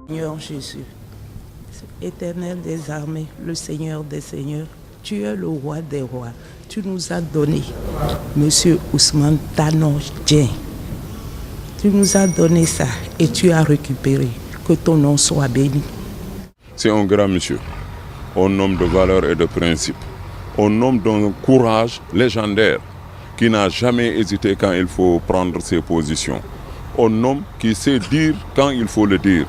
Seigneur Jésus, Éternel des armées, le Seigneur des seigneurs, tu es le roi des rois. Tu nous as donné Monsieur Ousmane Tanor Dieng. Tu nous as donné ça et tu as récupéré. Que ton nom soit béni. C'est un grand monsieur, un homme de valeur et de principe, un homme d'un courage légendaire qui n'a jamais hésité quand il faut prendre ses positions, un homme qui sait dire quand il faut le dire,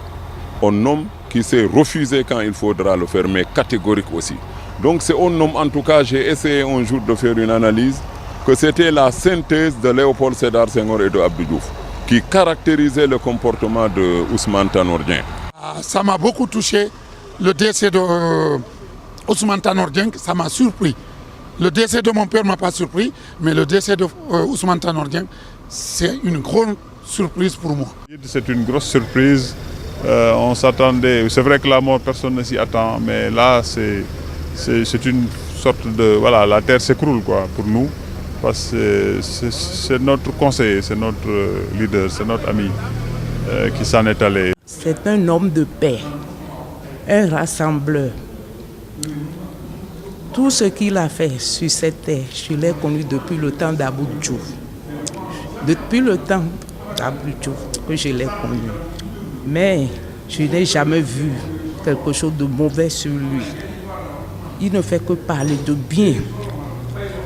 un homme qui sait refuser quand il faudra le faire, mais catégorique aussi. Donc c'est un homme, en tout cas, j'ai essayé un jour de faire une analyse, que c'était la synthèse de Léopold Sédar Senghor et de Abdou Diouf, qui caractérisait le comportement de Ousmane Tanor Dieng. Ça m'a beaucoup touché, le décès de Ousmane Tanor Dieng, ça m'a surpris. Le décès de mon père ne m'a pas surpris, mais le décès de Ousmane Tanor Dieng, c'est une grande surprise pour moi. C'est une grosse surprise. On s'attendait, c'est vrai que la mort, personne ne s'y attend, mais là, c'est une sorte de... Voilà, la terre s'écroule quoi, pour nous, parce que c'est notre conseiller, c'est notre leader, c'est notre ami qui s'en est allé. C'est un homme de paix, un rassembleur. Tout ce qu'il a fait sur cette terre, je l'ai connu depuis le temps d'Abdou Diouf. Depuis le temps d'Abdou Diouf que je l'ai connu. Mais je n'ai jamais vu quelque chose de mauvais sur lui. Il ne fait que parler de bien,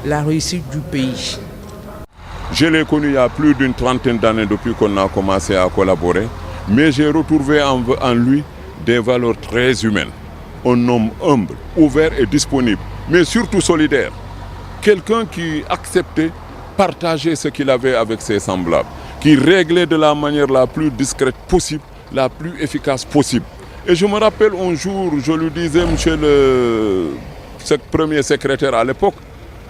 la réussite du pays. Je l'ai connu il y a plus d'une trentaine d'années depuis qu'on a commencé à collaborer, mais j'ai retrouvé en lui des valeurs très humaines. Un homme humble, ouvert et disponible, mais surtout solidaire. Quelqu'un qui acceptait partager ce qu'il avait avec ses semblables, qui réglait de la manière la plus discrète possible, la plus efficace possible. Et je me rappelle un jour, je lui disais, monsieur le premier secrétaire à l'époque,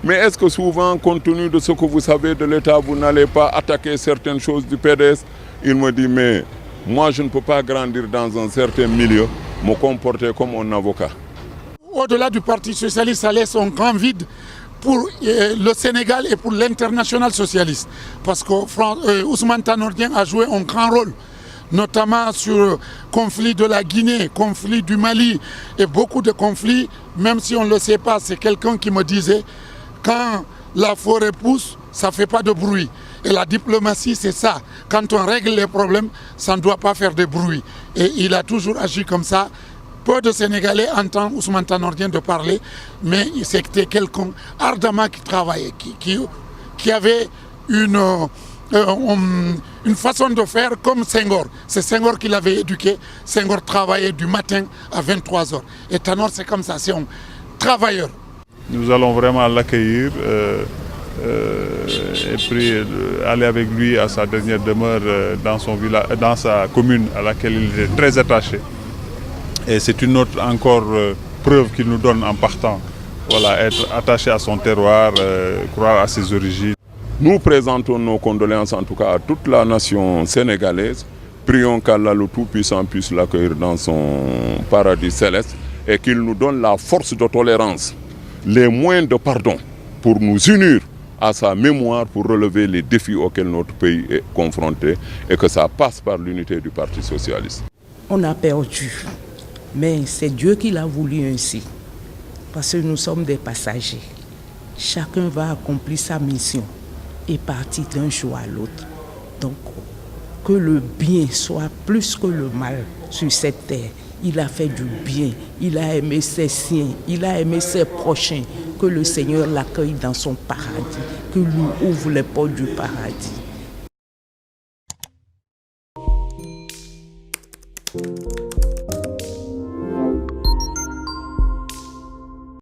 mais est-ce que souvent, compte tenu de ce que vous savez de l'État, vous n'allez pas attaquer certaines choses du PDS? Il me dit, mais moi je ne peux pas grandir dans un certain milieu, me comporter comme un avocat. Au-delà du Parti socialiste, ça laisse un grand vide pour le Sénégal et pour l'international socialiste. Parce que Ousmane Tanor Dieng a joué un grand rôle, notamment sur le conflit de la Guinée, conflit du Mali et beaucoup de conflits, même si on ne le sait pas, c'est quelqu'un qui me disait, quand la forêt pousse, ça ne fait pas de bruit. Et la diplomatie, c'est ça. Quand on règle les problèmes, ça ne doit pas faire de bruit. Et il a toujours agi comme ça. Peu de Sénégalais entendent Ousmane Tanor Dieng de parler, mais c'était quelqu'un ardemment qui travaillait, qui avait une façon de faire comme Senghor. C'est Senghor qui l'avait éduqué. Senghor travaillait du matin à 23h. Et Tanor, c'est comme ça, c'est un travailleur. Nous allons vraiment l'accueillir et puis aller avec lui à sa dernière demeure dans son village, dans sa commune à laquelle il est très attaché. Et c'est une autre encore preuve qu'il nous donne en partant. Voilà, être attaché à son terroir, croire à ses origines. Nous présentons nos condoléances en tout cas à toute la nation sénégalaise. Prions qu'Allah le Tout-Puissant puisse l'accueillir dans son paradis céleste et qu'il nous donne la force de tolérance, les moyens de pardon pour nous unir à sa mémoire pour relever les défis auxquels notre pays est confronté et que ça passe par l'unité du Parti socialiste. On a perdu, mais c'est Dieu qui l'a voulu ainsi, parce que nous sommes des passagers. Chacun va accomplir sa mission et partir d'un jour à l'autre. Donc, que le bien soit plus que le mal sur cette terre. Il a fait du bien, il a aimé ses siens, il a aimé ses prochains. Que le Seigneur l'accueille dans son paradis, que lui ouvre les portes du paradis.